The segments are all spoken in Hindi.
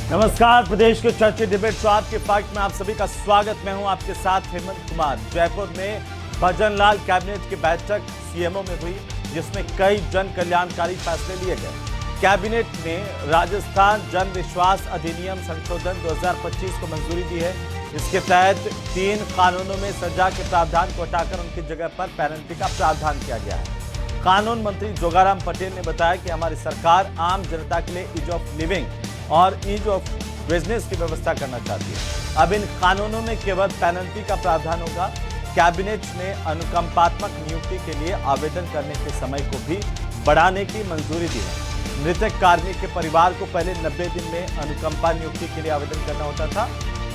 नमस्कार, प्रदेश के चर्चित डिबेट शो आपके फाइट में आप सभी का स्वागत। मैं हूं आपके साथ हेमंत कुमार। जयपुर में भजनलाल कैबिनेट की बैठक सीएमओ में हुई, जिसमें कई जन कल्याणकारी फैसले लिए गए। कैबिनेट ने राजस्थान जन विश्वास अधिनियम संशोधन 2025 को मंजूरी दी है। इसके तहत 3 कानूनों में सजा के प्रावधान को हटाकर उनकी जगह पर पेनल्टी का प्रावधान किया गया है। कानून मंत्री जोगाराम पटेल ने बताया कि हमारी सरकार आम जनता के लिए ईज ऑफ लिविंग और ईज ऑफ बिजनेस की व्यवस्था करना चाहती है। अब इन कानूनों में केवल पेनल्टी का प्रावधान होगा। कैबिनेट ने अनुकंपात्मक नियुक्ति के लिए आवेदन करने के समय को भी बढ़ाने की मंजूरी दी है। मृतक कार्मिक के परिवार को पहले 90 दिन में अनुकंपा नियुक्ति के लिए आवेदन करना होता था।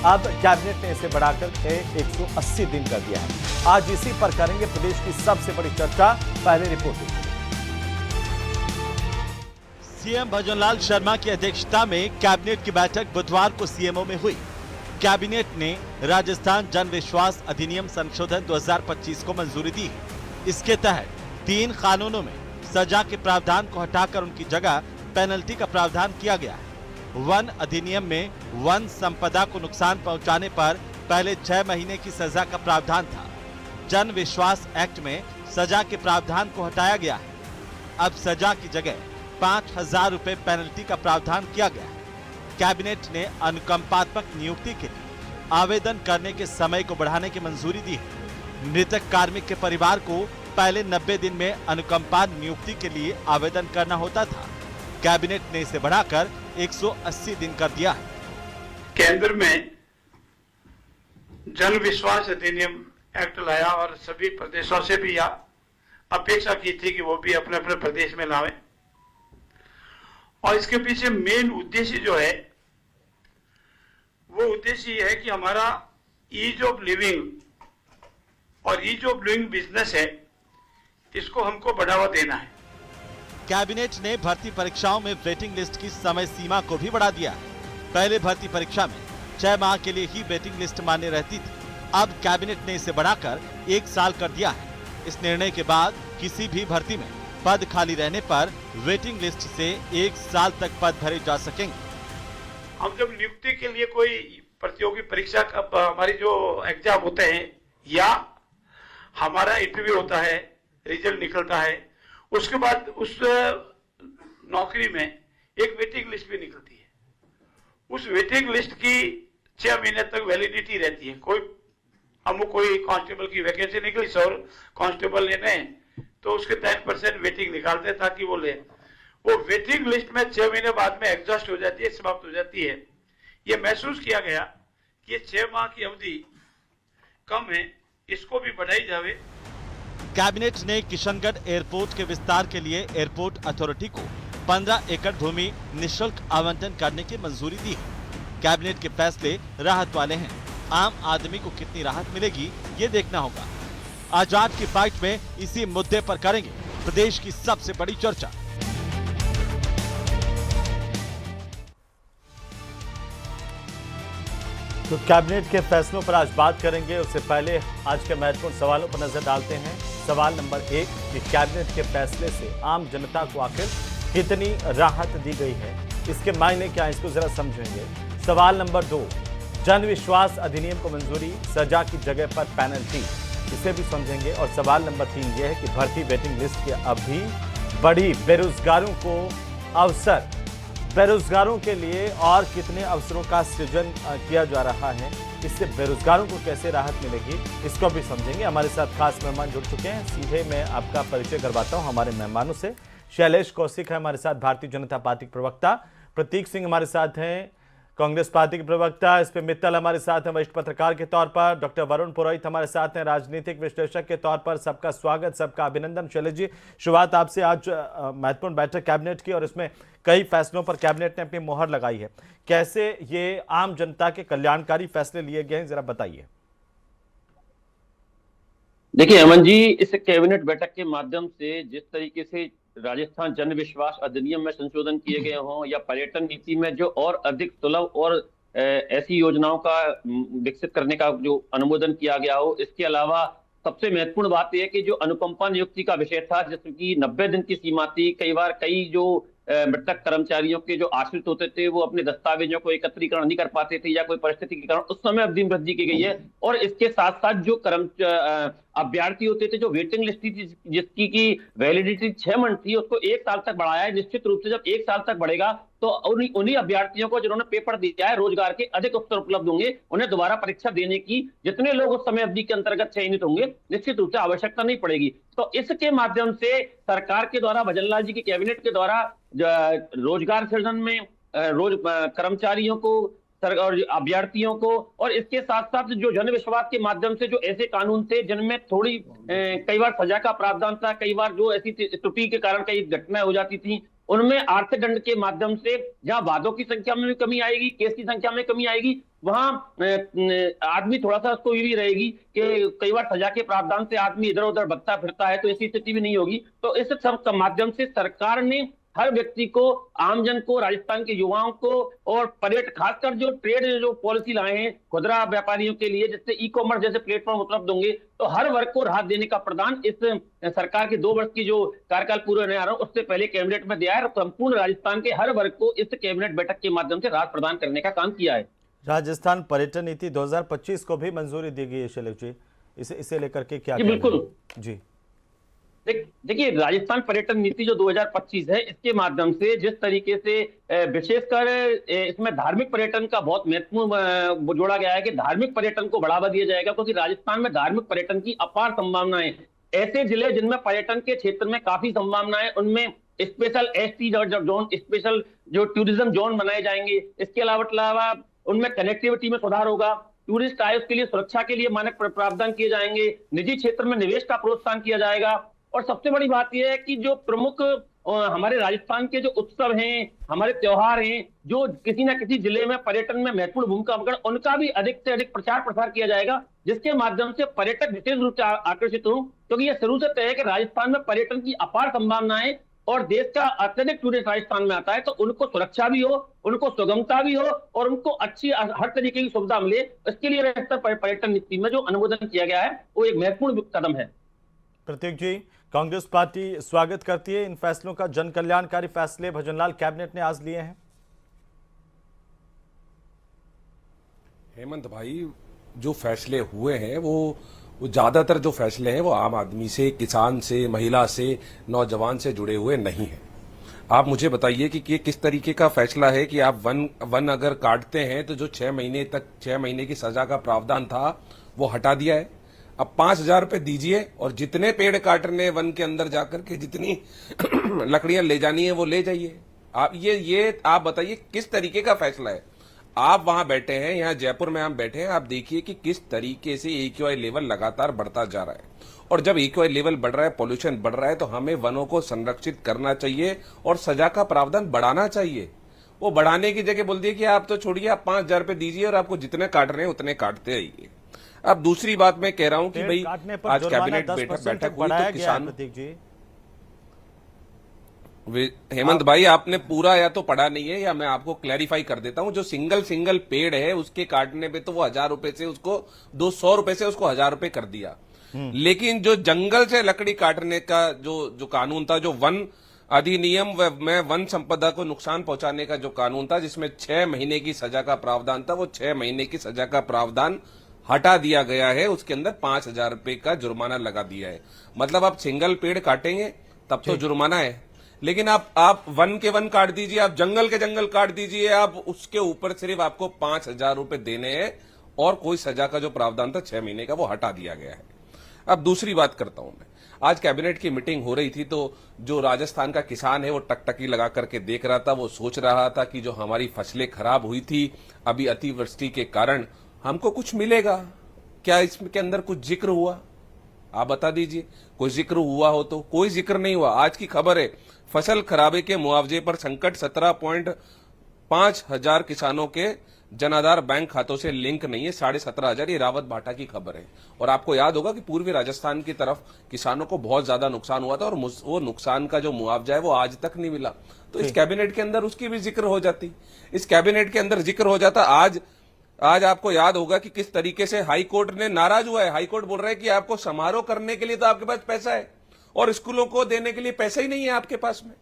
अब कैबिनेट ने इसे बढ़ाकर 180 दिन कर दिया है। आज इसी पर करेंगे प्रदेश की सबसे बड़ी चर्चा। पहले रिपोर्ट। सीएम भजनलाल शर्मा की अध्यक्षता में कैबिनेट की बैठक बुधवार को सीएमओ में हुई। कैबिनेट ने राजस्थान जन विश्वास अधिनियम संशोधन 2025 को मंजूरी दी है। इसके तहत 3 कानूनों में सजा के प्रावधान को हटाकर उनकी जगह पेनल्टी का प्रावधान किया गया है। वन अधिनियम में वन संपदा को नुकसान पहुंचाने पर पहले 6 महीने की सजा का प्रावधान था। जन विश्वास एक्ट में सजा के प्रावधान को हटाया गया है। अब सजा की जगह 5,000 रुपए पेनल्टी का प्रावधान किया गया है। कैबिनेट ने अनुकंपात्मक नियुक्ति के लिए आवेदन करने के समय को बढ़ाने की मंजूरी दी है। मृतक कार्मिक के परिवार को पहले 90 दिन में अनुकंपा नियुक्ति के लिए आवेदन करना होता था। कैबिनेट ने इसे बढ़ाकर 180 दिन कर दिया है। केंद्र में जन विश्वास अधिनियम एक्ट लाया और सभी प्रदेशों से भी अपेक्षा की थी कि वो भी अपने अपने प्रदेश में लावें। और इसके पीछे मेन उद्देश्य जो है वो उद्देश्य ये है कि हमारा ईज ऑफ लिविंग और ईज ऑफ डूइंग बिजनेस है, इसको हमको बढ़ावा देना है। कैबिनेट ने भर्ती परीक्षाओं में वेटिंग लिस्ट की समय सीमा को भी बढ़ा दिया है। पहले भर्ती परीक्षा में 6 माह के लिए ही वेटिंग लिस्ट मान्य रहती थी। अब कैबिनेट ने इसे बढ़ाकर 1 साल कर दिया है। इस निर्णय के बाद किसी भी भर्ती में पद खाली रहने पर वेटिंग लिस्ट से 1 साल तक पद भरे जा सकेंगे। हम जब नियुक्ति के लिए कोई प्रतियोगी परीक्षा का हमारी जो एग्जाम होते हैं या हमारा इंटरव्यू होता है, रिजल्ट निकलता है, उसके बाद उस नौकरी में एक वेटिंग लिस्ट भी निकलती है। उस वेटिंग लिस्ट की 6 महीने तक वैलिडिटी रहती है। कोई कांस्टेबल की वैकेंसी निकली, 100 कांस्टेबल लेने, तो उसके 10% वेटिंग निकालते हैं ताकि वो ले। वो वेटिंग लिस्ट में 6 महीने बाद में एग्जॉस्ट हो जाती है, समाप्त हो जाती है। ये महसूस किया गया कि ये 6 माह की अवधि कम है, इसको भी बढ़ाई जावे। कैबिनेट ने किशनगढ़ एयरपोर्ट के विस्तार के लिए एयरपोर्ट अथॉरिटी को 15 एकड़ भूमि निःशुल्क आवंटन करने की मंजूरी दी है। कैबिनेट के फैसले राहत वाले हैं। आम आदमी को कितनी राहत मिलेगी, ये देखना होगा। आज की फाइट में इसी मुद्दे पर करेंगे प्रदेश की सबसे बड़ी चर्चा। तो कैबिनेट के फैसलों पर आज बात करेंगे। उससे पहले आज के महत्वपूर्ण सवालों पर नजर डालते हैं। सवाल नंबर 1 कि कैबिनेट के फैसले से आम जनता को आखिर कितनी राहत दी गई है, इसके मायने क्या है, इसको जरा समझेंगे। सवाल नंबर 2 जन विश्वास अधिनियम को मंजूरी, सजा की जगह पर पेनल्टी, इसे भी समझेंगे। और सवाल नंबर 3 ये है कि भर्ती वेटिंग लिस्ट के अभी बढ़ी बेरोजगारों को अवसर, बेरोजगारों के लिए और कितने अवसरों का सृजन किया जा रहा है, इससे बेरोजगारों को कैसे राहत मिलेगी, इसको भी समझेंगे। हमारे साथ खास मेहमान जुड़ चुके हैं। सीधे मैं आपका परिचय करवाता हूं हमारे मेहमानों से। शैलेश कौशिक है हमारे साथ, भारतीय जनता पार्टी के प्रवक्ता। प्रतीक सिंह हमारे साथ हैं, कांग्रेस पार्टी के प्रवक्ता। इस पे मित्तल हमारे साथ हैं, वरिष्ठ पत्रकार के तौर पर। डॉक्टर वरुण पुरोहित हमारे साथ हैं, राजनीतिक विश्लेषक के तौर पर। सबका स्वागत, सबका अभिनंदन। शैलेश जी, शुरुआत आपसे। आज महत्वपूर्ण बैठक कैबिनेट की और इसमें कई फैसलों पर कैबिनेट ने अपनी मोहर लगाई है। कैसे ये आम जनता के कल्याणकारी फैसले लिए गए हैं, जरा बताइए। देखिए हेमंत जी, इस कैबिनेट बैठक के माध्यम से जिस तरीके से राजस्थान जन विश्वास अधिनियम में संशोधन किए गए हों या पर्यटन नीति में जो और अधिक सुलभ और ऐसी योजनाओं का विकसित करने का जो अनुमोदन किया गया हो, इसके अलावा सबसे महत्वपूर्ण बात यह है कि जो अनुकंपा नियुक्ति का विषय था, जिसकी 90 दिन की सीमा थी, कई बार कई जो मृतक कर्मचारियों के जो आश्रित होते थे वो अपने दस्तावेजों को एकत्रीकरण नहीं कर पाते थे या कोई परिस्थिति के कारण, उस समय अवधि में वृद्धि की गई है। और इसके साथ साथ जो अभ्यर्थी होते थे, जो वेटिंग लिस्ट थी जिसकी की वैलिडिटी 6 मंथ थी, उसको 1 साल तक बढ़ाया है। निश्चित रूप से जब 1 साल तक बढ़ेगा तो उन्हीं अभ्यर्थियों को जिन्होंने पेपर दिया है रोजगार के अधिक अवसर उपलब्ध होंगे, उन्हें दोबारा परीक्षा देने की जितने लोग उस समय अवधि के अंतर्गत चयनित होंगे निश्चित रूप से आवश्यकता नहीं पड़ेगी। तो इसके माध्यम से सरकार के द्वारा, भजनलाल जी की कैबिनेट के द्वारा रोजगार सृजन में कर्मचारियों को और अभ्यर्थियों को, और इसके साथ साथ जो जन विश्वास के माध्यम से जो ऐसे कानून थे जिनमें थोड़ी कई बार सजा का प्रावधान था, कई बार जो ऐसी त्रुटि के कारण कई घटनाएं हो जाती थी, उनमें आर्थिक दंड के माध्यम से जहां वादों की संख्या में भी कमी आएगी, केस की संख्या में कमी आएगी, वहां आदमी थोड़ा सा उसको ये भी रहेगी कि कई बार सजा के प्रावधान से आदमी इधर उधर भटकता फिरता है, तो ऐसी स्थिति भी नहीं होगी। तो इस सब के माध्यम से सरकार ने हर व्यक्ति को, आमजन को, राजस्थान के युवाओं को और पर्यटक, खासकर जो ट्रेड जो पॉलिसी लाए हैं खुदरा व्यापारियों के लिए, जिससे ई कॉमर्स जैसे प्लेटफॉर्म उपलब्ध होंगे, तो हर वर्ग को राहत देने का प्रदान इस सरकार के 2 वर्ष की जो कार्यकाल पूरे होने आ रहा है उससे पहले कैबिनेट में दिया है, और संपूर्ण राजस्थान के हर वर्ग को इस कैबिनेट बैठक के माध्यम से राहत प्रदान करने का काम किया है। राजस्थान पर्यटन नीति 2025 को भी मंजूरी दी गई है शैलेश जी, इसे लेकर के क्या? बिल्कुल जी, देखिए, राजस्थान पर्यटन नीति जो 2025 है, इसके माध्यम से जिस तरीके से विशेषकर इसमें धार्मिक पर्यटन का बहुत महत्वपूर्ण जोड़ा गया है कि धार्मिक पर्यटन को बढ़ावा दिया जाएगा, क्योंकि राजस्थान में धार्मिक पर्यटन की अपार संभावनाएं, ऐसे जिले जिनमें पर्यटन के क्षेत्र में काफी संभावनाएं, उनमें स्पेशल एसटी जोन, स्पेशल जो टूरिज्म जोन बनाए जाएंगे। इसके अलावा उनमें कनेक्टिविटी में सुधार होगा, टूरिस्ट आए उसके लिए सुरक्षा के लिए मानक प्रावधान किए जाएंगे, निजी क्षेत्र में निवेश का प्रोत्साहन किया जाएगा। और सबसे बड़ी बात यह है कि जो प्रमुख हमारे राजस्थान के जो उत्सव हैं, हमारे त्योहार हैं, जो किसी ना किसी जिले में पर्यटन में महत्वपूर्ण भूमिका निभाते हैं, उनका भी अधिक से अधिक प्रचार प्रसार किया जाएगा, जिसके माध्यम से पर्यटक विशेष रूप से आकर्षित हों, क्योंकि यह शुरू से तय है कि राजस्थान में पर्यटन की अपार संभावनाएं और देश का अत्यधिक टूरिस्ट राजस्थान में आता है, तो उनको सुरक्षा भी हो, उनको सुगमता भी हो और उनको अच्छी हर तरीके की सुविधा मिले। इसके लिए पर्यटन नीति में जो अनुमोदन किया गया है वो एक महत्वपूर्ण कदम है। प्रतीक जी, कांग्रेस पार्टी स्वागत करती है इन फैसलों का। जन कल्याणकारी फैसले भजनलाल कैबिनेट ने आज लिए हैं। हेमंत भाई, जो फैसले हुए हैं वो ज्यादातर जो फैसले हैं वो आम आदमी से, किसान से, महिला से, नौजवान से जुड़े हुए नहीं हैं। आप मुझे बताइए कि ये किस तरीके का फैसला है कि आप वन अगर काटते हैं तो जो 6 महीने की सजा का प्रावधान था वो हटा दिया है। अब 5,000 रुपए दीजिए और जितने पेड़ काटने वन के अंदर जाकर के जितनी लकड़ियां ले जानी है वो ले जाइए। आप ये आप बताइए किस तरीके का फैसला है। आप वहां बैठे हैं, यहाँ जयपुर में हम बैठे हैं, आप देखिए कि किस तरीके से AQI लेवल लगातार बढ़ता जा रहा है। और जब AQI लेवल बढ़ रहा है, पॉल्यूशन बढ़ रहा है, तो हमें वनों को संरक्षित करना चाहिए और सजा का प्रावधान बढ़ाना चाहिए। वो बढ़ाने की जगह बोल दिए कि आप तो छोड़िए, आप 5,000 रुपए दीजिए और आपको जितने काट रहे हैं उतने काटते आइए। अब दूसरी बात मैं कह रहा हूं कि भाई आज कैबिनेट बैठक हुई तो किसान, हेमंत भाई आपने पूरा या तो पढ़ा नहीं है या मैं आपको क्लैरिफाई कर देता हूं। जो सिंगल पेड़ है उसके काटने पे तो वो 1,000 रुपए से उसको 200 रुपए से उसको 1,000 रुपए कर दिया। लेकिन जो जंगल से लकड़ी काटने का जो कानून था, जो वन अधिनियम में वन संपदा को नुकसान पहुंचाने का जो कानून था, जिसमें 6 महीने की सजा का प्रावधान था, वो 6 महीने की सजा का प्रावधान हटा दिया गया है। उसके अंदर 5,000 रुपए का जुर्माना लगा दिया है। मतलब आप सिंगल पेड़ काटेंगे तब तो जुर्माना है, लेकिन आप वन के वन काट दीजिए, आप जंगल के जंगल काट दीजिए, आप उसके ऊपर सिर्फ आपको 5,000 रुपए देने हैं और कोई सजा का जो प्रावधान था 6 महीने का वो हटा दिया गया है। अब दूसरी बात करता हूं मैं। आज कैबिनेट की मीटिंग हो रही थी तो जो राजस्थान का किसान है वो टकटकी लगा करके देख रहा था। वो सोच रहा था कि जो हमारी फसलें खराब हुई थी अभी अतिवृष्टि के कारण, हमको कुछ मिलेगा क्या? इसके अंदर कुछ जिक्र हुआ? आप बता दीजिए, कोई जिक्र हुआ हो तो। कोई जिक्र नहीं हुआ। आज की खबर है, फसल खराबे के मुआवजे पर संकट, 17.5 हजार किसानों के जनाधार बैंक खातों से लिंक नहीं है, 17,500। ये रावत भाटा की खबर है। और आपको याद होगा कि पूर्वी राजस्थान की तरफ किसानों को बहुत ज्यादा नुकसान हुआ था और वो नुकसान का जो मुआवजा है वो आज तक नहीं मिला। तो इस कैबिनेट के अंदर उसकी भी जिक्र हो जाती, इस कैबिनेट के अंदर जिक्र हो जाता। आज आपको याद होगा कि किस तरीके से हाई कोर्ट ने नाराज हुआ है। हाई कोर्ट बोल रहा है कि आपको समारोह करने के लिए तो आपके पास पैसा है और स्कूलों को देने के लिए पैसा ही नहीं है आपके पास में।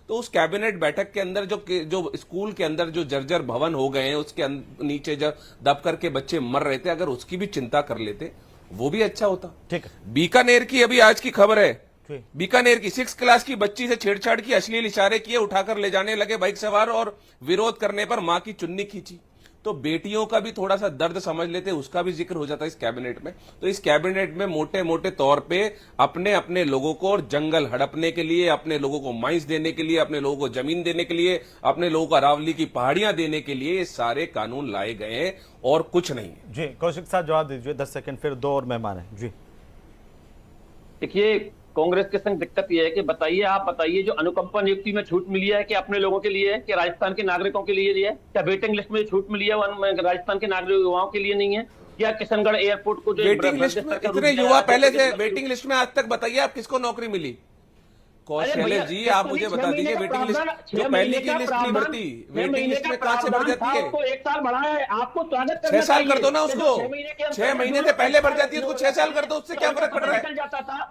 तो उस कैबिनेट बैठक के अंदर जो स्कूल के अंदर जो जर्जर भवन हो गए हैं उसके नीचे जो दब करके बच्चे मर रहे थे, अगर उसकी भी चिंता कर लेते वो भी अच्छा होता। ठीक है। बीकानेर की अभी आज की खबर है, जी। बीकानेर की 6 क्लास की बच्ची से छेड़छाड़ की, अश्लील इशारे किए, उठाकर ले जाने लगे बाइक सवार और विरोध करने पर मां की चुन्नी खींची। तो बेटियों का भी थोड़ा सा दर्द समझ लेते, उसका भी जिक्र हो जाता है इस कैबिनेट में। तो इस कैबिनेट में मोटे मोटे तौर पे अपने अपने लोगों को जंगल हड़पने के लिए, अपने लोगों को माइंस देने के लिए, अपने लोगों को जमीन देने के लिए, अपने लोगों को अरावली की पहाड़ियां देने के लिए ये सारे कानून लाए गए हैं और कुछ नहीं है। जी कौशिक साहब जवाब दीजिए, 10 सेकंड, फिर 2 और मेहमान हैं। जी देखिए, कांग्रेस के संग दिक्कत यह है कि आप बताइए जो अनुकंपा नियुक्ति में छूट मिली है कि अपने लोगों के लिए है कि राजस्थान के नागरिकों के लिए है? क्या वेटिंग लिस्ट में छूट मिली है वो राजस्थान के नागरिक युवाओं के लिए नहीं है? क्या किशनगढ़ एयरपोर्ट को जो वेटिंग लिस्ट में इतने युवा पहले से वेटिंग लिस्ट में आज तक बताइए आप किसको नौकरी मिली? कौशल्य जी आप मुझे बता दीजिए, वेटिंग लिस्ट जो पहले की लिस्ट नहीं भरती, वेटिंग लिस्ट में कहां से भर जाती है? आपको 1 साल बढ़ा है, आपको स्वागत 6 साल कर दो ना उसको, 6 महीने से पहले भर जाती है, उसको 6 साल कर दो, उससे क्या फर्क पड़ रहा है?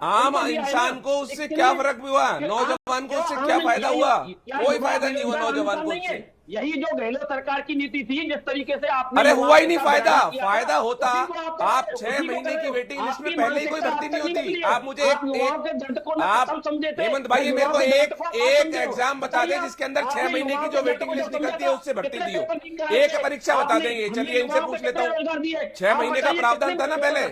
आम इंसान को उससे क्या फर्क हुआ? नौजवान को उससे क्या फायदा हुआ? कोई फायदा नहीं हुआ नौजवान को उससे। यही जो गहलोत सरकार की नीति थी, जिस तरीके से आपने अरे हुआ ही नहीं फायदा। फायदा होता आप 6 महीने की वेटिंग लिस्ट में पहले ही कोई भर्ती नहीं होती। आप मुझे आप हेमंत भाई मेरे को एक एग्जाम बता दें जिसके अंदर 6 महीने की जो वेटिंग लिस्ट निकलती है उससे भर्ती दी हो। एक परीक्षा बता देंगे, चलिए इनसे पूछ लेता हूँ। 6 महीने का प्रावधान था ना पहले,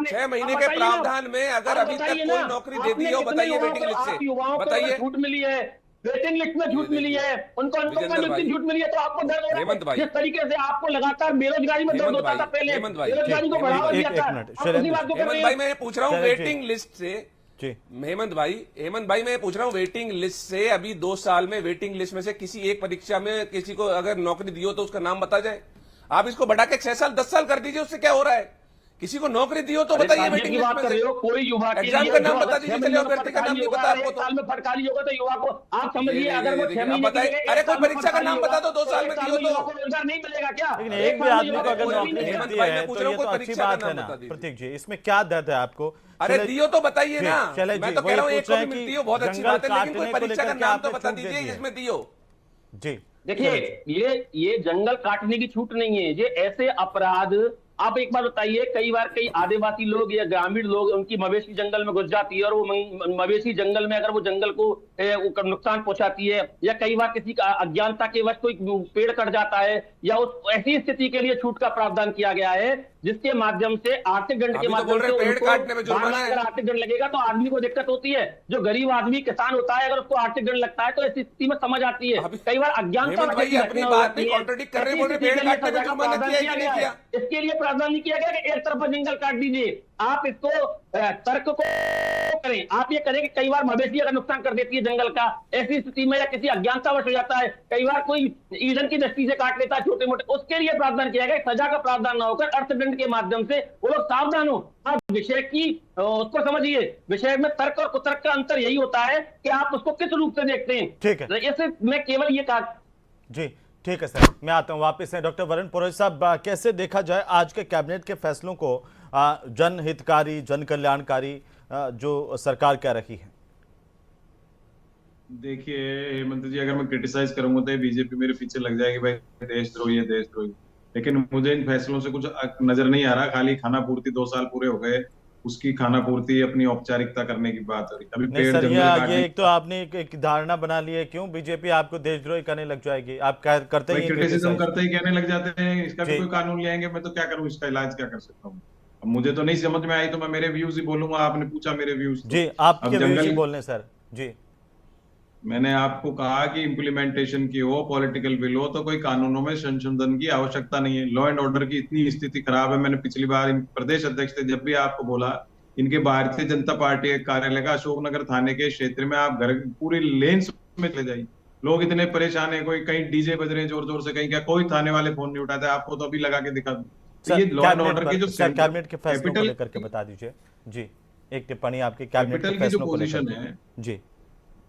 6 महीने के प्रावधान में अगर अभी तक कोई नौकरी दे दी हो, बताइए वेटिंग लिस्ट से, बताइए। छूट मिली है, वेटिंग लिस्ट में छूट मिली है, उनको छूट मिली है, तो आपको दर्द हो रहा है। जिस तरीके से आपको लगातार बेरोजगारी में दर्द होता था पहले, बेरोजगारी को बढ़ावा दिया था। हेमंत भाई मैं पूछ रहा हूँ वेटिंग लिस्ट से, हेमंत भाई मैं पूछ रहा हूँ वेटिंग लिस्ट से, अभी 2 साल में वेटिंग लिस्ट में से किसी एक परीक्षा में किसी को अगर नौकरी दी हो तो उसका नाम बता जाए। आप इसको बढ़ा के 6 साल 10 साल कर दीजिए, उससे क्या हो रहा है? किसी को नौकरी दी हो तो बताइए वेटिंग लिस्ट में से। कोई युवा एग्जाम का नाम बता दीजिए, चलिए अभ्यर्थी का नाम नहीं पता आपको तो। साल में फटकारी होगा तो युवा को आप समझिए, अगर वो 6 महीने बताइए, अरे कोई परीक्षा का नाम बता दो 2 साल में दी हो तो। रोजगार नहीं मिलेगा क्या? लेकिन एक भी आदमी को अगर नौकरी मिलती है तो ये तो अच्छी बात है ना प्रतीक जी, इसमें क्या दर्द है आपको? अरे दियो तो बताइए ना, मैं तो कह रहा हूँ एक को भी मिलती हो बहुत अच्छी बात है, लेकिन कोई परीक्षा का नाम तो बता दीजिए जिसमें दियो। जी देखिए, ये जंगल काटने की छूट नहीं है, ये ऐसे अपराध। आप एक बार बताइए, कई बार कई आदिवासी लोग या ग्रामीण लोग उनकी मवेशी जंगल में घुस जाती है और वो मवेशी जंगल में अगर वो जंगल को नुकसान पहुंचाती है, या कई बार किसी का अज्ञानता के वश कोई पेड़ कट जाता है, या उस ऐसी स्थिति के लिए छूट का प्रावधान किया गया है जिसके माध्यम से आर्थिक दंड के माध्यम से पेड़ काटने में जुर्माना है। अगर आर्थिक दंड लगेगा तो आदमी को दिक्कत होती है। जो गरीब आदमी किसान होता है, अगर उसको आर्थिक दंड लगता है तो ऐसी स्थिति में समझ आती है। कई बार अज्ञानता अपनी बात में कॉन्ट्रडिक्ट कर रहे हैं, पेड़ काटने में जुर्माना किया गया, इसके लिए प्रावधान नहीं किया गया कि एक तरफा जंगल काट दीजिए। आप इसको तर्क को करें, आप ये करें कि कई बार मवेशी अगर नुकसान कर देती है जंगल का, ऐसी स्थिति में या किसी अज्ञानतावश हो जाता है, कई बार कोई ईंधन की दृष्टि से काट लेता है छोटे मोटे, उसके लिए प्रावधान किया गया। सजा का प्रावधान न होकर अर्थदंड के माध्यम से वो लोग सावधान हो। आप विषय की उसको समझिए, विषय में तर्क और कुतर्क का अंतर यही होता है कि आप उसको किस रूप से देखते हैं। ठीक है, ऐसे मैं केवल ये कहा। जी ठीक है सर, मैं आता हूं वापस से। डॉक्टर वरुण पुरोहित साहब, कैसे देखा जाए आज के कैबिनेट के फैसलों को, जनहितकारी जन कल्याणकारी जो सरकार कह रही है? देखिए हेमंत जी, अगर मैं क्रिटिसाइज करूंगा तो बीजेपी मेरे पीछे लग जाएगी, भाई देशद्रोही है देशद्रोही। लेकिन मुझे इन फैसलों से कुछ नजर नहीं आ रहा, खाली खाना पूर्ति 2 साल पूरे हो गए, उसकी खाना पूर्ति अपनी औपचारिकता करने की बात हो रही। अभी पेड़ सर ये एक तो आपने एक धारणा बना ली है, क्यों बीजेपी आपको देशद्रोही करने लग जाएगी? आप करते ही क्रिटिसिज्म करते ही कहने लग जाते हैं, इसका भी कोई कानून ले आएंगे, मैं तो क्या करूं, इसका इलाज क्या कर सकता हूँ? अब मुझे तो नहीं समझ में आई तो मैं मेरे व्यूज ही बोलूंगा। आपने पूछा मेरे व्यूज, जी आपके व्यूज ही बोलने सर। जी मैंने आपको कहा कि इम्प्लीमेंटेशन की हो, पॉलिटिकल विल हो तो कोई कानूनों में संशोधन की आवश्यकता नहीं है। लॉ एंड ऑर्डर की इतनी स्थिति खराब है। मैंने पिछली बार इन प्रदेश अध्यक्ष थे जब भी आपको बोला, इनके भारतीय जनता पार्टी कार्यालय का अशोकनगर थाने के क्षेत्र में आप घर पूरी लेन में चले जाइए, लोग इतने परेशान है, कोई कहीं डीजे बज रहे हैं जोर जोर से, कहीं क्या कोई थाने वाले फोन नहीं उठाते। आपको तो अभी लगा के दिखा दूं। तो ये लॉ एंड ऑर्डर की जो कैबिनेट के फैसलों को लेकर के बता दीजिए। जी एक टिप्पणी आपकी कैबिनेट के फैसलों को पोजीशन है। जी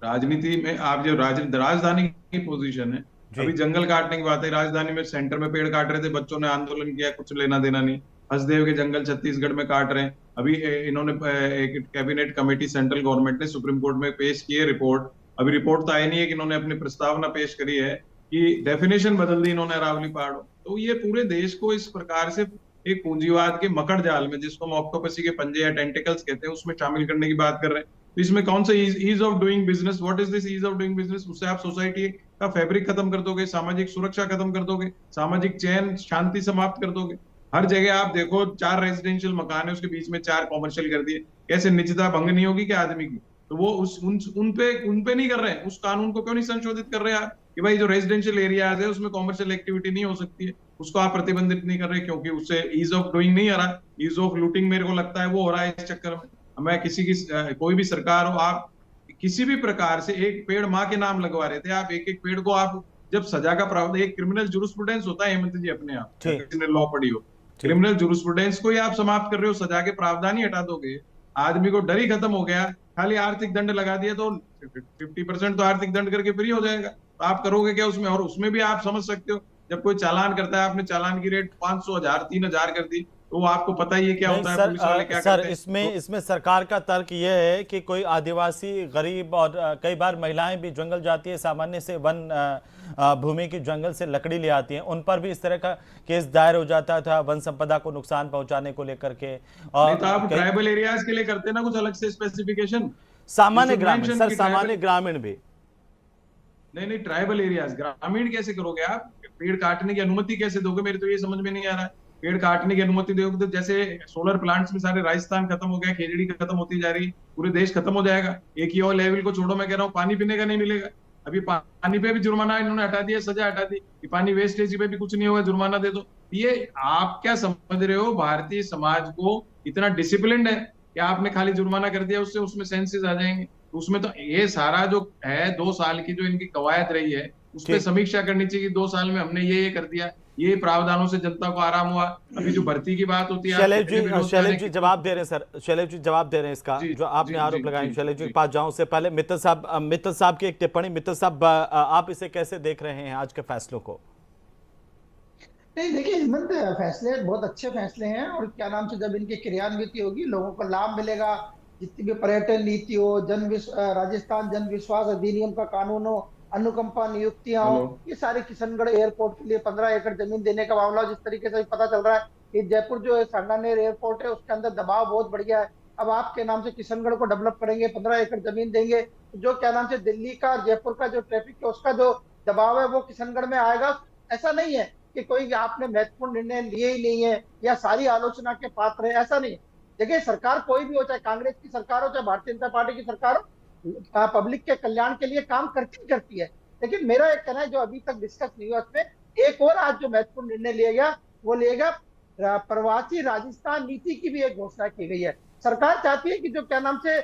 राजनीति में आप जो राजधानी की पोजीशन है, अभी जंगल काटने की बात है, राजधानी में सेंटर में पेड़ काट रहे थे, बच्चों ने आंदोलन किया, कुछ लेना देना नहीं। हसदेव के जंगल छत्तीसगढ़ में काट रहे हैं। अभी इन्होंने एक कैबिनेट कमेटी सेंट्रल गवर्नमेंट ने सुप्रीम कोर्ट में पेश की है रिपोर्ट, अभी रिपोर्ट तो आई नहीं है कि इन्होंने अपनी प्रस्तावना पेश करी है कि डेफिनेशन बदल दी इन्होंने अरावली पहाड़ों। तो ये पूरे देश को इस प्रकार से एक पूंजीवाद के मकड़ जाल में, जिसको हम ऑक्टोपसी के पंजे या टेंटिकल्स कहते हैं, उसमें शामिल करने की बात कर रहे हैं। तो इसमें कौन सा ease of doing business, what is this ease of doing business? उससे आप सोसाइटी का फैब्रिक खत्म कर दोगे, सामाजिक सुरक्षा खत्म कर दोगे, सामाजिक चैन शांति समाप्त कर दोगे। हर जगह आप देखो 4 रेजिडेंशियल मकान है, उसके बीच में 4 कॉमर्शियल कर दिए। कैसे निजता भंग नहीं होगी क्या आदमी की? तो वो उन पे नहीं कर रहे हैं। उस कानून को क्यों नहीं संशोधित कर रहे हैं आप कि भाई जो रेजिडेंशियल एरियाज है उसमें कॉमर्शियल एक्टिविटी नहीं हो सकती है, उसको आप प्रतिबंधित नहीं कर रहे? क्योंकि उससे ईज ऑफ डूइंग नहीं आ रहा, ईज ऑफ लूटिंग मेरे को लगता है वो हो रहा है इस चक्कर में। मैं किसी की कोई भी सरकार हो, आप किसी भी प्रकार से एक पेड़ माँ के नाम लगवा रहे थे, आप एक एक पेड़ को आप जब सजा का प्रावधान, एक क्रिमिनल जुरिस्प्रूडेंस होता है हेमंत जी अपने आप, किसी ने लॉ पढ़ी हो, क्रिमिनल जुरिस्प्रूडेंस को ही आप समाप्त कर रहे हो, सजा के प्रावधान ही हटा दोगे। आदमी को डर ही खत्म हो गया, खाली आर्थिक दंड लगा दिया तो 50% तो आर्थिक दंड करके फ्री हो जाएगा। तो आप करोगे क्या उसमें? और उसमें भी आप समझ सकते हो, जब कोई चालान करता है, आपने चालान की रेट 500, 1000, 3000 कर दी, तो वो आपको पता ही है क्या होता है, पुलिस वाले क्या करते हैं। इसमें सरकार का तर्क यह है कि कोई आदिवासी, गरीब और कई बार महिलाएं भी जंगल जाती है, सामान्य से वन भूमि की जंगल से लकड़ी ले आती हैं, उन पर भी इस तरह का केस दायर हो जाता था वन संपदा को नुकसान पहुंचाने को लेकर के। और तो आप ट्राइबल एरियाज के लिए करते ना कुछ अलग से स्पेसिफिकेशन? सामान्य ग्रामीण सर, सामान्य ग्रामीण भी नहीं, ट्राइबल एरियाज ग्रामीण कैसे करोगे आप? पेड़ काटने की अनुमति कैसे दोगे? मेरे तो ये समझ में नहीं आ रहा है। पेड़ काटने की अनुमति दोगे तो जैसे सोलर प्लांट्स में सारे राजस्थान खत्म हो गया, खेजड़ी खत्म होती जा रही, पूरे देश खत्म हो जाएगा। एक ही और लेवल को छोड़ो, मैं कह रहा हूँ पानी पीने का नहीं मिलेगा। अभी पानी पे भी जुर्माना इन्होंने हटा दिया, सजा हटा दी कि पानी वेस्टेज पे भी कुछ नहीं होगा, जुर्माना दे दो। ये आप क्या समझ रहे हो? भारतीय समाज को इतना डिसिप्लिन्ड है कि आपने खाली जुर्माना कर दिया, उससे उसमें सेंसेस आ जाएंगे? उसमें तो ये सारा जो है 2 साल की जो इनकी कवायद रही है, उस पर समीक्षा करनी चाहिए कि 2 साल में हमने ये कर दिया, ये प्रावधानों से जनता को आराम हुआ। अभी जो भर्ती की बात होती है, शैलेश जी जवाब दे रहे हैं सर, शैलेश जी जवाब दे रहे हैं इसका जो आपने आरोप लगाए। शैलेश जी के पास जाऊं से पहले मित्तल साहब की एक टिप्पणी। मित्तल साहब, आप इसे कैसे देख रहे हैं आज के फैसलों को? नहीं देखिए हेमंत, फैसले बहुत अच्छे फैसले हैं और क्या नाम से जब इनकी क्रियान्वित होगी लोगों को लाभ मिलेगा। जितनी भी पर्यटन नीति हो, राजस्थान जन विश्वास अधिनियम का कानून हो, अनुकंपा नियुक्तियां हो, ये सारे किशनगढ़ एयरपोर्ट के लिए 15 एकड़ जमीन देने का मामला, जिस तरीके से पता चल रहा है कि जयपुर जो सांगानेर एयरपोर्ट है उसके अंदर दबाव बहुत बढ़ गया है। अब आपके नाम से किशनगढ़ को डेवलप करेंगे, 15 एकड़ जमीन देंगे, जो क्या नाम से दिल्ली का, जयपुर का जो ट्रैफिक है उसका जो दबाव है वो किशनगढ़ में आएगा। ऐसा नहीं है कि कोई आपने महत्वपूर्ण निर्णय लिए ही नहीं है या सारी आलोचना के पात्र है, ऐसा नहीं है। देखिए सरकार कोई भी हो, चाहे कांग्रेस की सरकार हो, चाहे भारतीय जनता पार्टी की सरकार हो, पब्लिक के कल्याण के लिए काम करती है। लेकिन मेरा एक कहना है जो अभी तक डिस्कस नहीं हुआ उसमें, एक और आज जो महत्वपूर्ण निर्णय लिया गया वो लिया गया, प्रवासी राजस्थान नीति की भी एक घोषणा की गई है। सरकार चाहती है कि जो क्या नाम से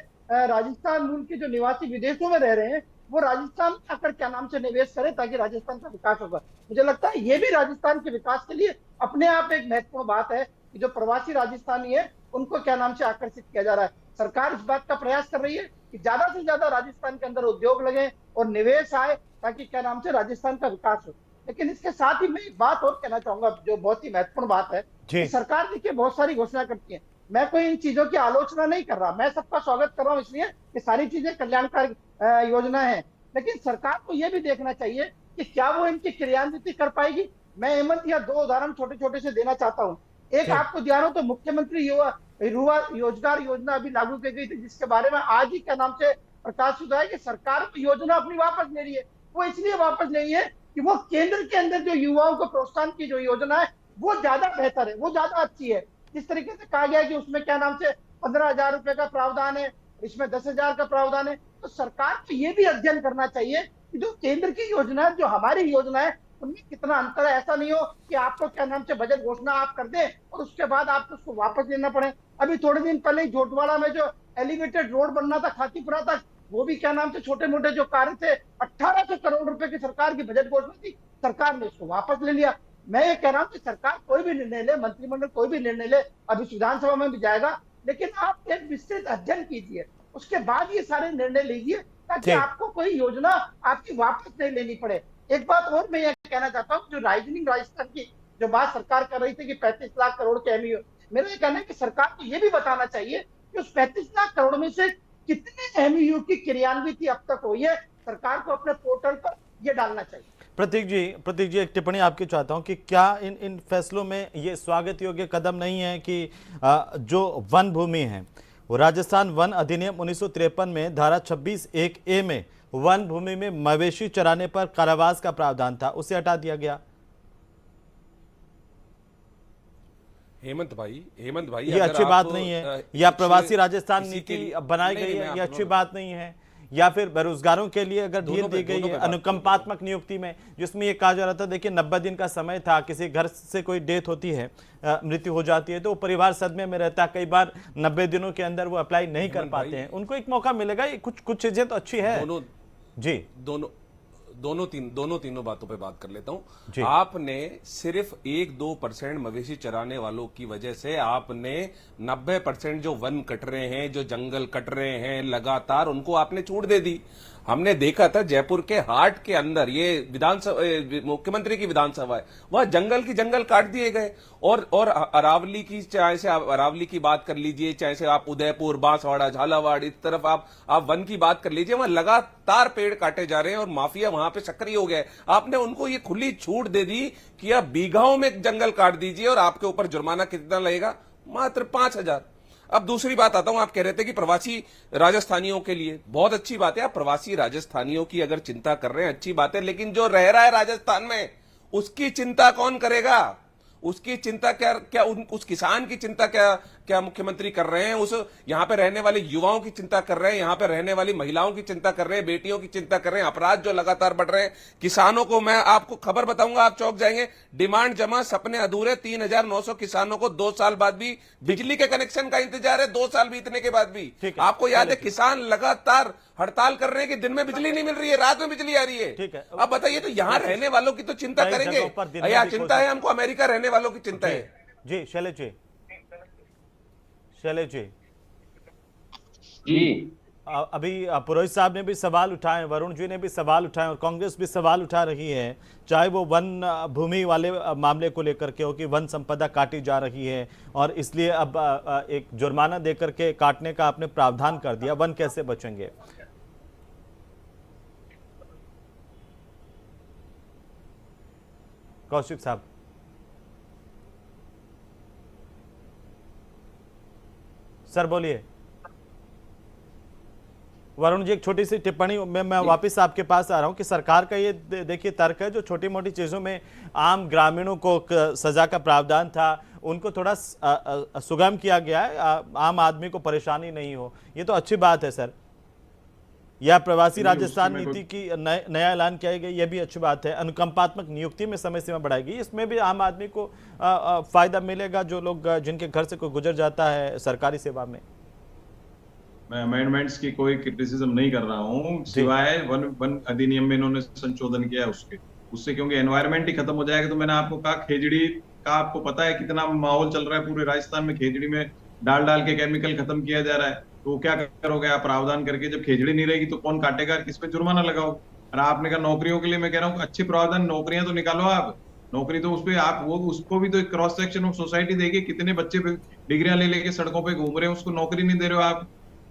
राजस्थान मूल के जो निवासी विदेशों में रह रहे हैं वो राजस्थान आकर क्या नाम से निवेश करें ताकि राजस्थान का विकास होगा। मुझे लगता है ये भी राजस्थान के विकास के लिए अपने आप एक महत्वपूर्ण बात है कि जो प्रवासी राजस्थानी है उनको क्या नाम से आकर्षित किया जा रहा है। सरकार इस बात का प्रयास कर रही है कि ज्यादा से ज्यादा राजस्थान के अंदर उद्योग लगे और निवेश आए ताकि क्या नाम से राजस्थान का विकास हो। लेकिन इसके साथ ही मैं एक बात और कहना चाहूंगा जो बहुत ही महत्वपूर्ण बात है कि सरकार देखिए बहुत सारी घोषणा करती है। मैं कोई इन चीजों की आलोचना नहीं कर रहा, मैं सबका स्वागत कर रहा हूँ इसलिए कि सारी चीजें कल्याणकारी योजना है। लेकिन सरकार को यह भी देखना चाहिए कि क्या वो इनकी क्रियान्वित कर पाएगी। मैं हेमंत या 2 उदाहरण छोटे छोटे से देना चाहता हूँ। एक आपको ध्यान हो तो मुख्यमंत्री युवा रोजगार योजना अभी लागू की गई थी, जिसके बारे में आज ही क्या नाम से प्रकाश हुआ है कि सरकार योजना अपनी वापस ले रही है। वो इसलिए वापस ले रही है कि वो केंद्र के अंदर जो युवाओं को प्रोत्साहन की जो योजना है वो ज्यादा बेहतर है, वो ज्यादा अच्छी है। जिस तरीके से कहा गया कि उसमें क्या नाम से 15,000 रुपए का प्रावधान है, इसमें 10,000 का प्रावधान है, तो सरकार को ये भी अध्ययन करना चाहिए कि जो केंद्र की योजना है जो हमारी योजना है उनमें कितना अंतर है। ऐसा नहीं हो कि आपको क्या नाम से बजट घोषणा आप कर दें और उसके बाद आपको उसको वापस लेना पड़े। अभी थोड़े दिन पहले जोटवाड़ा में जो एलिवेटेड रोड बनना था खातीपुरा तक, वो भी क्या नाम से छोटे मोटे जो कार्य थे 1800 करोड़ रुपए की सरकार की बजट घोषणा थी, सरकार ने उसको वापस ले लिया। मैं ये कह रहा हूँ कि सरकार कोई भी निर्णय ले, मंत्रिमंडल कोई भी निर्णय ले, अभी विधानसभा में भी जाएगा, लेकिन आप एक विस्तृत अध्ययन कीजिए, उसके बाद ये सारे निर्णय लीजिए ताकि आपको कोई योजना आपकी वापस नहीं लेनी पड़े। एक बात और मैं ये कहना चाहता हूँ, जो राइजनिंग राजस्थान की जो बात सरकार कर रही थी कि 35 लाख करोड़ के एमयू, मेरा ये कहना है कि सरकार को ये भी बताना चाहिए कि उस 35 लाख करोड़ में से कितने एमयू की क्रियान्वित अब तक हुई है सरकार को अपने पोर्टल पर ये डालना चाहिए। प्रतीक जी एक टिप्पणी आपकी चाहता हूं कि क्या इन फैसलों में ये स्वागत योग्य कदम नहीं है कि जो वन भूमि है वो राजस्थान वन अधिनियम 1953 में धारा 26(1)(a) में वन भूमि में मवेशी चराने पर कारावास का प्रावधान था, उसे हटा दिया गया। हेमंत भाई ये अगर अच्छी आप, बात नहीं है, या प्रवासी राजस्थान किसी नीति के- बनाई नहीं, गई नहीं, है, मैं ये आप अच्छी दोनों- बात नहीं है, या फिर बेरोजगारों के लिए अगर ढील दोनों दी पे गई है बात अनुकंपात्मक नियुक्ति में, जिसमें ये कहा जा रहा था देखिए 90 दिन का समय था, किसी घर से कोई डेथ होती है, मृत्यु हो जाती है तो वो परिवार सदमे में रहता है, कई बार 90 दिनों के अंदर वो अप्लाई नहीं कर हेमंत पाते भाई, हैं, उनको एक मौका मिलेगा। ये कुछ चीजें तो अच्छी है जी। दोनों बातों पे बात कर लेता जी। हूं। आपने सिर्फ 1-2% मवेशी चराने वालों की वजह से आपने 90% जो वन कट रहे हैं, जो जंगल कट रहे हैं लगातार, उनको आपने छूट दे दी। हमने देखा था जयपुर के हाट के अंदर, ये विधानसभा मुख्यमंत्री की विधानसभा है, वह जंगल की जंगल काट दिए गए। और अरावली की, चाहे से आप अरावली की बात कर लीजिए, चाहे से आप उदयपुर, बांसवाड़ा, झालावाड़, इस तरफ आप वन की बात कर लीजिए, वहां लगातार पेड़ काटे जा रहे हैं और माफिया वहां पे सक्रिय हो गया है। आपने उनको ये खुली छूट दे दी कि आप बीघाओं में जंगल काट दीजिए और आपके ऊपर जुर्माना कितना लगेगा, मात्र 5,000। अब दूसरी बात आता हूं, आप कह रहे थे कि प्रवासी राजस्थानियों के लिए, बहुत अच्छी बात है, आप प्रवासी राजस्थानियों की अगर चिंता कर रहे हैं अच्छी बात है, लेकिन जो रह रहा है राजस्थान में उसकी चिंता कौन करेगा? उसकी चिंता क्या उस किसान की चिंता क्या मुख्यमंत्री कर रहे हैं? उस यहां पे रहने वाले युवाओं की चिंता कर रहे हैं, यहां पे रहने वाली महिलाओं की चिंता कर रहे हैं, बेटियों की चिंता कर रहे हैं, अपराध जो लगातार बढ़ रहे हैं, किसानों को मैं आपको खबर बताऊंगा, आप चौंक जाएंगे, डिमांड जमा, सपने अधूरे, 3,900 किसानों को 2 साल बाद भी बिजली के कनेक्शन का इंतजार है, 2 साल बीतने के बाद भी। ठीक है। आपको याद है किसान लगातार हड़ताल कर रहे हैं कि दिन में बिजली नहीं मिल रही है, रात में बिजली आ रही है। ठीक है। अब बताइए, तो यहाँ रहने वालों की तो चिंता कई करेंगे जगहों पर दिन में या भी चिंता है हमको अमेरिका रहने वालों की चिंता है? जी शैलेश जी जी अभी पुरोहित साहब ने भी सवाल उठाए, वरुण जी ने भी सवाल उठाए और कांग्रेस भी सवाल उठा रही है, चाहे वो वन भूमि वाले मामले को लेकर के हो कि वन संपदा काटी जा रही है और इसलिए अब एक जुर्माना देकर के काटने का आपने प्रावधान कर दिया, वन कैसे बचेंगे? कौशिक साहब। सर बोलिए। वरुण जी एक छोटी सी टिप्पणी में मैं वापस आपके पास आ रहा हूं कि सरकार का ये देखिए तर्क है, जो छोटी मोटी चीजों में आम ग्रामीणों को सजा का प्रावधान था उनको थोड़ा सुगम किया गया है, आम आदमी को परेशानी नहीं हो, ये तो अच्छी बात है सर। या प्रवासी राजस्थान नीति की नया ऐलान किया गया, यह भी अच्छी बात है। अनुकंपात्मक नियुक्ति में समय सीमा बढ़ाई गई, इसमें भी आम आदमी को फायदा मिलेगा, जो लोग जिनके घर से कोई गुजर जाता है सरकारी सेवा में। मैं अमेंडमेंट्स की कोई क्रिटिसिज्म नहीं कर रहा हूँ, सिवाय वन अधिनियम में इन्होंने संशोधन किया है उससे क्योंकि एनवायरमेंट ही खत्म हो जाएगा। तो मैंने आपको कहा खेजड़ी का, आपको पता है कितना माहौल चल रहा है पूरे राजस्थान में, खेजड़ी में डाल के केमिकल खत्म किया जा रहा है, तो क्या करोगे आप प्रावधान करके? जब खेजड़ी नहीं रहेगी तो कौन काटेगा, किस पे जुर्माना लगाओ? और आपने कहा नौकरियों के लिए, मैं कह रहा हूँ अच्छे प्रावधान, नौकरियां तो निकालो आप, नौकरी तो उस पे आप वो उसको भी तो एक क्रॉस सेक्शन ऑफ सोसाइटी देखिए, कितने बच्चे डिग्रियां ले लेके सड़कों पे घूम रहे हैं, उसको नौकरी नहीं दे रहे हो आप,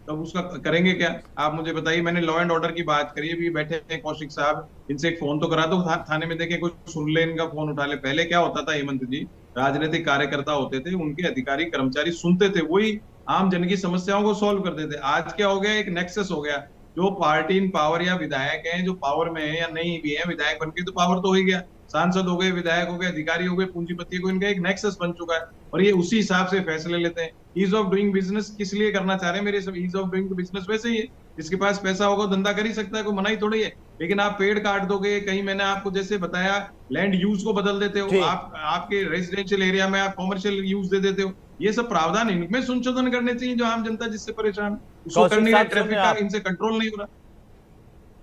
तब उसका करेंगे क्या? आप मुझे बताइए। मैंने लॉ एंड ऑर्डर की बात करी, अभी बैठे हैं कौशिक साहब, इनसे एक फोन तो करा दो थाने में, देखे कुछ सुन ले, इनका फोन उठा ले। पहले क्या होता था हेमंत जी, राजनीतिक कार्यकर्ता होते थे, उनके अधिकारी कर्मचारी सुनते थे, वही आम जन की समस्याओं को सॉल्व करते थे। आज क्या हो गया, एक नेक्सस हो गया, जो पार्टी इन पावर या विधायक हैं, जो पावर में है या नहीं भी है, विधायक बन के तो पावर तो हो ही गया, सांसद हो गए, विधायक हो गए, अधिकारी हो गए, पूंजीपति को, इनका एक नेक्सस बन चुका है और ये उसी हिसाब से फैसले लेते हैं। ईज ऑफ डूइंग बिजनेस किस लिए करना चाह रहे हैं? मेरे सब ईज ऑफ डूइंग बिजनेस वैसे ही है, जिसके पास पैसा होगा धंधा कर ही सकता है, कोई मना ही थोड़ी है। लेकिन आप पेड़ काट दोगे, कहीं मैंने आपको जैसे बताया लैंड यूज को बदल देते हो, आप आपके रेजिडेंशियल एरिया में आप कॉमर्शियल यूज दे देते हो, ये सब प्रावधान इनमें संशोधन करने चाहिए, जो आम जनता जिससे परेशान, उसको करने के ट्रैफिक का इनसे कंट्रोल नहीं हो रहा।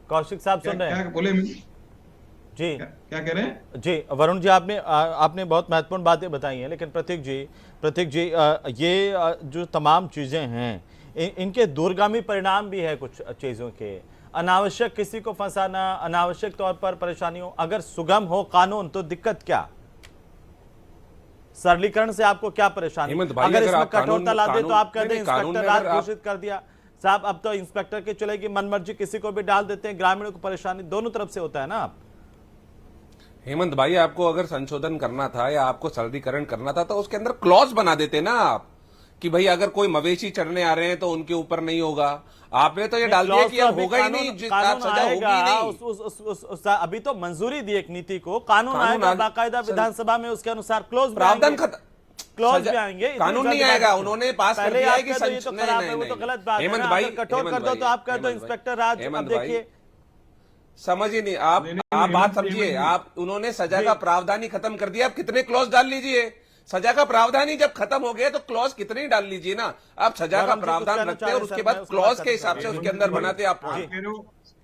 कौशिक साहब सुन रहे हैं? क्या बोले जी, क्या कह रहे हैं? जी वरुण जी, आपने बहुत महत्वपूर्ण बातें बताई हैं, लेकिन प्रतीक जी ये जो तमाम चीज़ें हैं इनके दूरगामी परिणाम भी है कुछ चीज़ों के। अनावश्यक किसी को फंसाना, अनावश्यक तौर पर परेशानियों, अगर सुगम हो कानून तो दिक्कत क्या? सरलीकरण से आपको क्या परेशानी? अगर इसमें कठोरता ला दे तो आप कहते हैं इंस्पेक्टर राज घोषित कर दिया, साहब अब तो इंस्पेक्टर की चलेगी मनमर्जी, किसी को भी डाल देते हैं, ग्रामीणों को परेशानी दोनों तरफ से होता है ना। आप हेमंत भाई, आपको अगर संशोधन करना था या आपको सरलीकरण करना था तो उसके अंदर क्लॉज बना देते ना आप, कि भाई अगर कोई मवेशी चढ़ने आ रहे हैं तो उनके ऊपर नहीं होगा। आपने तो ये डाल दिया कि अब होगा ही नहीं, सजा होगी ही नहीं। अभी तो मंजूरी दी एक नीति को, कानून आएगा बाकायदा विधानसभा में, उसके अनुसार प्रावधान क्लॉज भी आएंगे। कानून नहीं आएगा, उन्होंने पास कर दिया है कि वो तो गलत बात है। हेमंत भाई कठोर कर दो तो आप कर दो इंस्पेक्टर राज। अब देखिए समझ ही नहीं आप बात समझिए। आप उन्होंने सजा का प्रावधान ही खत्म कर दिया, आप कितने क्लॉज डाल लीजिए। सजा का प्रावधान ही जब खत्म हो गया तो क्लॉज कितने ही डाल लीजिए ना। आप सजा का प्रावधान रखते हैं और उसके बाद क्लॉज के हिसाब से उसके अंदर बनाते आप।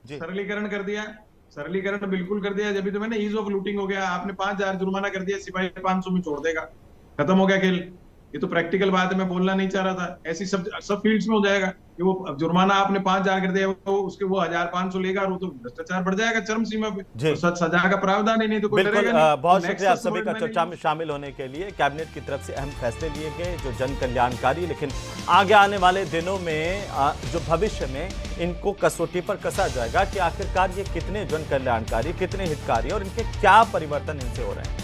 सरलीकरण कर दिया, सरलीकरण बिल्कुल कर दिया। जब तो मैंने ईज ऑफ लूटिंग हो गया, आपने 5,000 जुर्माना कर दिया, सिपाही 500 में छोड़ देगा, खत्म हो गया खेल। ये तो प्रैक्टिकल बात है, मैं बोलना नहीं चाह रहा था। ऐसी सब फील्ड्स में हो जाएगा कि वो जुर्माना आपने 5,000 कर दिया, वो उसके वो 1,500 लेगा और वो तो भ्रष्टाचार बढ़ जाएगा चरम सीमा पे। तो सजा का प्रावधान ही नहीं तो कोई डरेगा नहीं। बहुत शुक्रिया आप सभी का चर्चा में शामिल होने के लिए। कैबिनेट की तरफ से अहम फैसले लिए गए जो जन कल्याणकारी, लेकिन आगे आने वाले दिनों में जो भविष्य में इनको कसौटी पर कसा जाएगा कि आखिरकार ये कितने जन कल्याणकारी, कितने हितकारी और इनके क्या परिवर्तन इनसे हो रहे हैं।